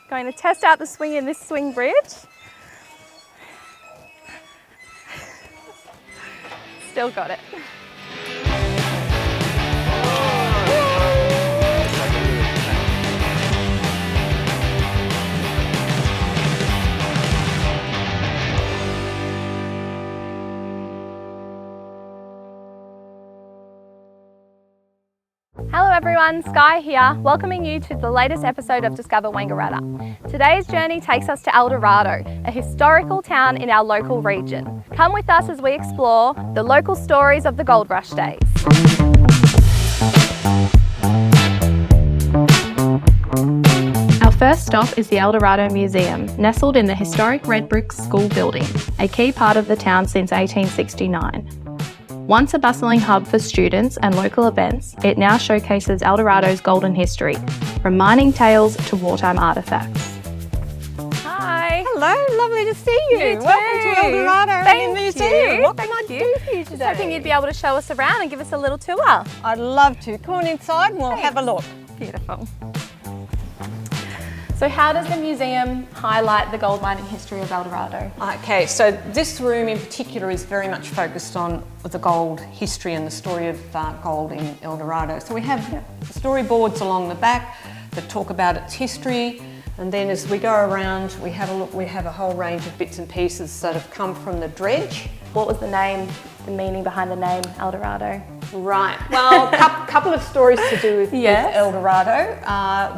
Going to test out the swing in this swing bridge. Still got it. Hello everyone, Skye here, welcoming you to the latest episode of Discover Wangaratta. Today's journey takes us to Eldorado, a historical town in our local region. Come with us as we explore the local stories of the gold rush days. Our first stop is the Eldorado Museum, nestled in the historic red brick school building, a key part of the town since 1869. Once a bustling hub for students and local events, it now showcases Eldorado's golden history, from mining tales to wartime artefacts. Hi. Hello, lovely to see you. You too. Welcome to Eldorado Thank Museum. you. What can I do for you Just today? hoping you'd be able to show us around and give us a little tour. I'd love to. Come on inside and we'll have a look. Beautiful. So how does the museum highlight the gold mining history of Eldorado? Okay, so this room in particular is very much focused on the gold history and the story of gold in Eldorado. So we have storyboards along the back that talk about its history, and then as we go around we have a look, we have a whole range of bits and pieces that have come from the dredge. What was the name, the meaning behind the name Eldorado? Right, well, a couple of stories to do with Yes. Eldorado.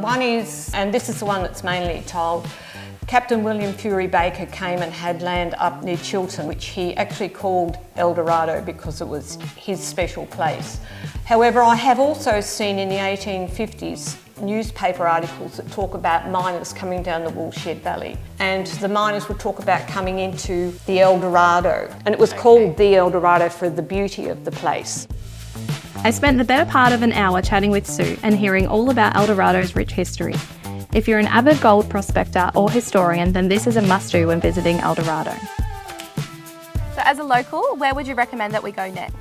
One is, and this is the one that's mainly told, Captain William Fury Baker came and had land up near Chiltern, which he actually called Eldorado because it was his special place. However, I have also seen in the 1850s newspaper articles that talk about miners coming down the Woolshed Valley, and the miners would talk about coming into the Eldorado, and it was called the Eldorado for the beauty of the place. I spent the better part of an hour chatting with Sue and hearing all about Eldorado's rich history. If you're an avid gold prospector or historian, then this is a must-do when visiting Eldorado. So as a local, where would you recommend that we go next?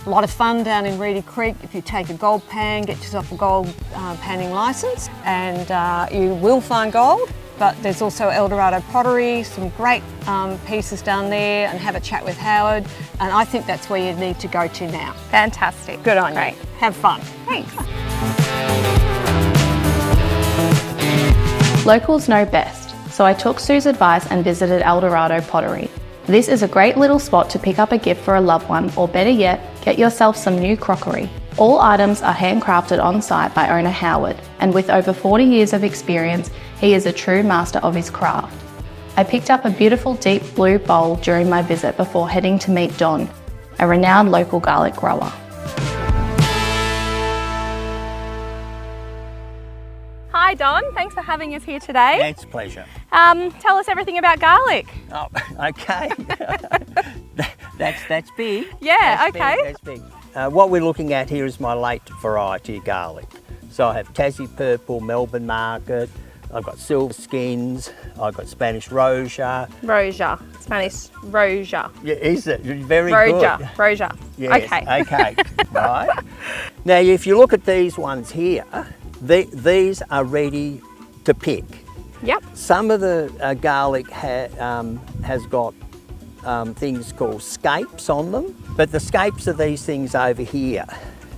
A lot of fun down in Reedy Creek if you take a gold pan, get yourself a gold panning licence, and you will find gold. But there's also Eldorado Pottery, some great pieces down there, and have a chat with Howard. And I think that's where you need to go to now. Fantastic. Good on Great. you. Have fun. Thanks. Locals know best, so I took Sue's advice and visited Eldorado Pottery. This is a great little spot to pick up a gift for a loved one, or better yet, get yourself some new crockery. All items are handcrafted on site by owner Howard, and with over 40 years of experience, he is a true master of his craft. I picked up a beautiful deep blue bowl during my visit before heading to meet Don, a renowned local garlic grower. Hi Don, thanks for having us here today. It's a pleasure. Tell us everything about garlic. Oh, okay. that's big. Yeah, That's okay. Big, that's big. What we're looking at here is my late variety of garlic. So I have Tassie Purple, Melbourne Market, I've got Silver Skins, I've got Spanish Roja. Roja, Spanish Roja. Yeah, is it? Very Roja, good. Roja. Yes, Okay. okay, right. Now if you look at these ones here, these are ready to pick. Yep. Some of the garlic has got things called scapes on them, but the scapes are these things over here.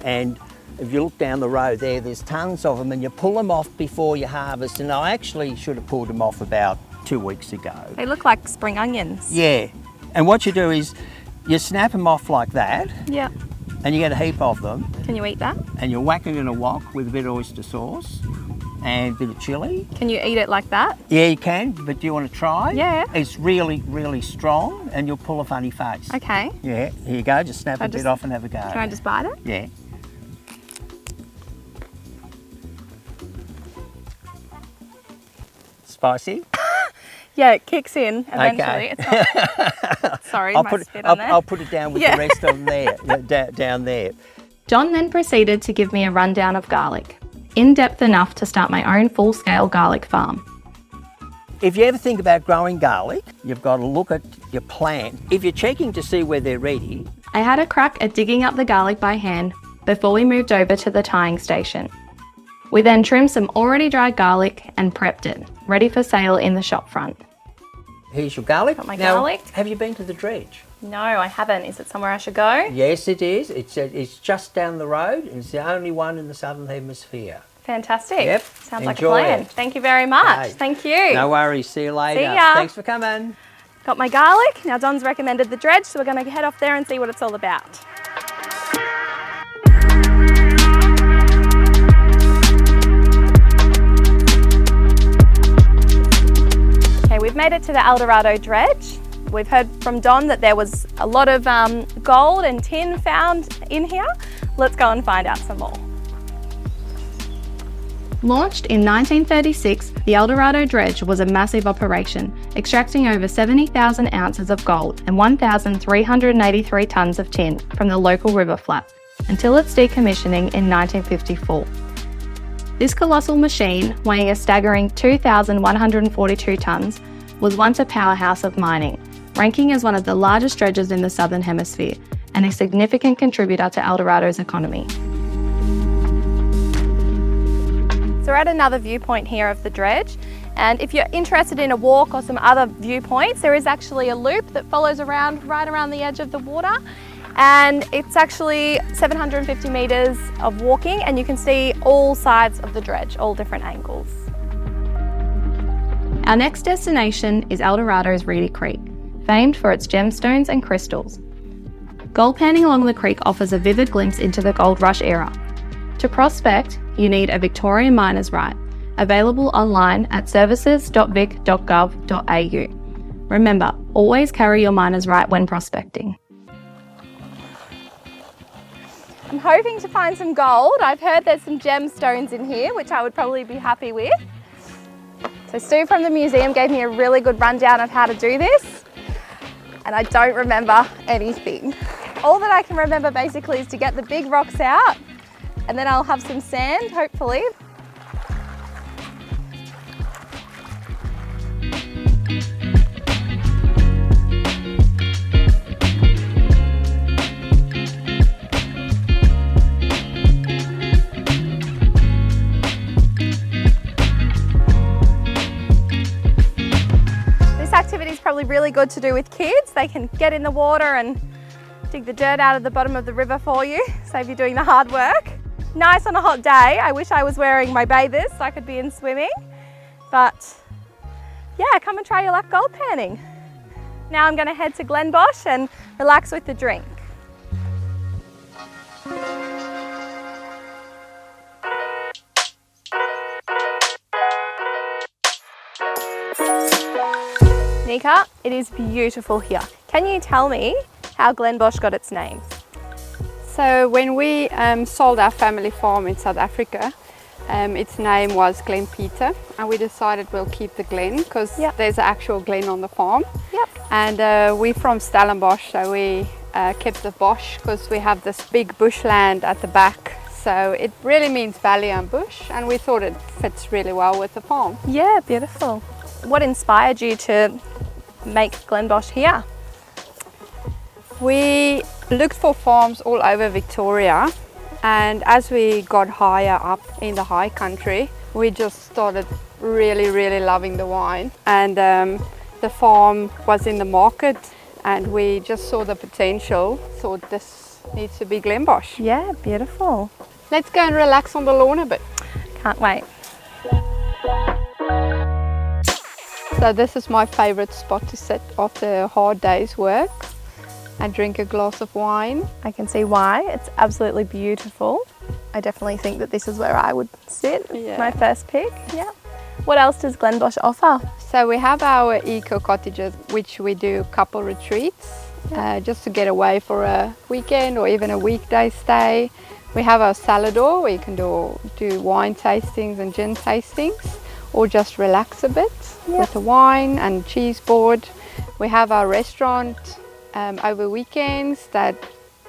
And if you look down the road there's tons of them, and you pull them off before you harvest. And I actually should have pulled them off about 2 weeks ago. They look like spring onions. Yeah, and what you do is you snap them off like that, Yeah. and you get a heap of them, Can you eat that? and you whack it in a wok with a bit of oyster sauce and a bit of chilli. Can you eat it like that? Yeah, you can, but do you want to try? Yeah. It's really, really strong, and you'll pull a funny face. Okay. Yeah, here you go, just snap a just- bit off and have a go. Can I just bite it? Yeah. Spicy? Yeah, it kicks in eventually. Okay. It's not... Sorry, I'll my put, spit on there. I'll put it down with Yeah. the rest of them there, down there. John then proceeded to give me a rundown of garlic, in-depth enough to start my own full-scale garlic farm. If you ever think about growing garlic, you've got to look at your plant. If you're checking to see where they're ready, I had a crack at digging up the garlic by hand before we moved over to the tying station. We then trimmed some already dried garlic and prepped it, ready for sale in the shop front. Here's your garlic. Got my now, garlic. Have you been to the dredge? No, I haven't. Is it somewhere I should go? Yes, it is. It's just down the road, and it's the only one in the Southern Hemisphere. Fantastic. Yep. Sounds like a Enjoy plan. it. Thank you very much. Okay. Thank you. No worries. See you later. See ya. Thanks for coming. Got my garlic. Now Don's recommended the dredge, so we're going to head off there and see what it's all about. Okay, we've made it to the Eldorado Dredge. We've heard from Don that there was a lot of gold and tin found in here. Let's go and find out some more. Launched in 1936, the Eldorado Dredge was a massive operation, extracting over 70,000 ounces of gold and 1,383 tonnes of tin from the local river flats, until its decommissioning in 1954. This colossal machine, weighing a staggering 2,142 tonnes, was once a powerhouse of mining, ranking as one of the largest dredges in the Southern Hemisphere and a significant contributor to Eldorado's economy. So we're at another viewpoint here of the dredge, and if you're interested in a walk or some other viewpoints, there is actually a loop that follows around right around the edge of the water, and it's actually 750 metres of walking, and you can see all sides of the dredge, all different angles. Our next destination is Eldorado's Reedy Creek, famed for its gemstones and crystals. Gold panning along the creek offers a vivid glimpse into the gold rush era. To prospect, you need a Victorian miner's right, available online at services.vic.gov.au. Remember, always carry your miner's right when prospecting. I'm hoping to find some gold. I've heard there's some gemstones in here, which I would probably be happy with. So Stu from the museum gave me a really good rundown of how to do this, and I don't remember anything. All that I can remember basically is to get the big rocks out, and then I'll have some sand, hopefully. This activity is probably really good to do with kids. They can get in the water and dig the dirt out of the bottom of the river for you, save you doing the hard work. Nice on a hot day. I wish I was wearing my bathers so I could be in swimming, but yeah, come and try your luck gold panning. Now I'm going to head to Glenbosch and relax with the drink. Nika, it is beautiful here. Can you tell me how Glenbosch got its name? So when we sold our family farm in South Africa, its name was Glen Peter, and we decided we'll keep the Glen because there's an actual Glen on the farm. Yep. And we're from Stellenbosch, so we kept the Bosch because we have this big bushland at the back. So it really means valley and bush, and we thought it fits really well with the farm. Yeah, beautiful. What inspired you to make Glenbosch here? We looked for farms all over Victoria, and as we got higher up in the high country, we just started really loving the wine, and the farm was in the market and we just saw the potential, thought this needs to be Glenbosch. Yeah, beautiful. Let's go and relax on the lawn a bit. Can't wait. So this is my favorite spot to sit after a hard day's work and drink a glass of wine. I can see why. It's absolutely beautiful. I definitely think that this is where I would sit. Yeah. My first pick. Yeah. What else does Glenbosch offer? So we have our eco cottages, which we do couple retreats, just to get away for a weekend or even a weekday stay. We have our salador where you can do wine tastings and gin tastings, or just relax a bit with the wine and cheese board. We have our restaurant over weekends that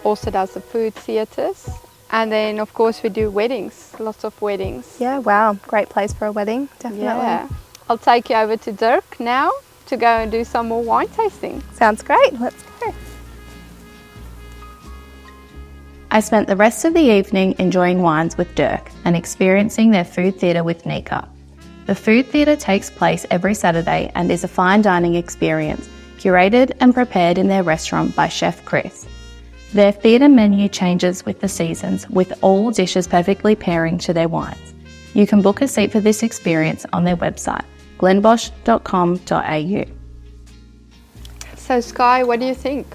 also does the food theatres. And then of course we do weddings, lots of weddings. Yeah, wow, great place for a wedding, definitely. Yeah. I'll take you over to Dirk now to go and do some more wine tasting. Sounds great, let's go. I spent the rest of the evening enjoying wines with Dirk and experiencing their food theatre with Nika. The food theatre takes place every Saturday and is a fine dining experience, curated and prepared in their restaurant by Chef Chris. Their theatre menu changes with the seasons, with all dishes perfectly pairing to their wines. You can book a seat for this experience on their website, glenbosch.com.au. So Skye, what do you think?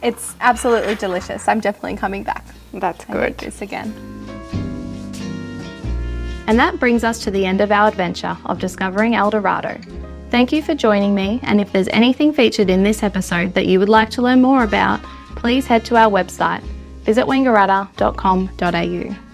It's absolutely delicious. I'm definitely coming back. That's I make good. this again. And that brings us to the end of our adventure of discovering Eldorado. Thank you for joining me, and if there's anything featured in this episode that you would like to learn more about, please head to our website, visit wangaratta.com.au.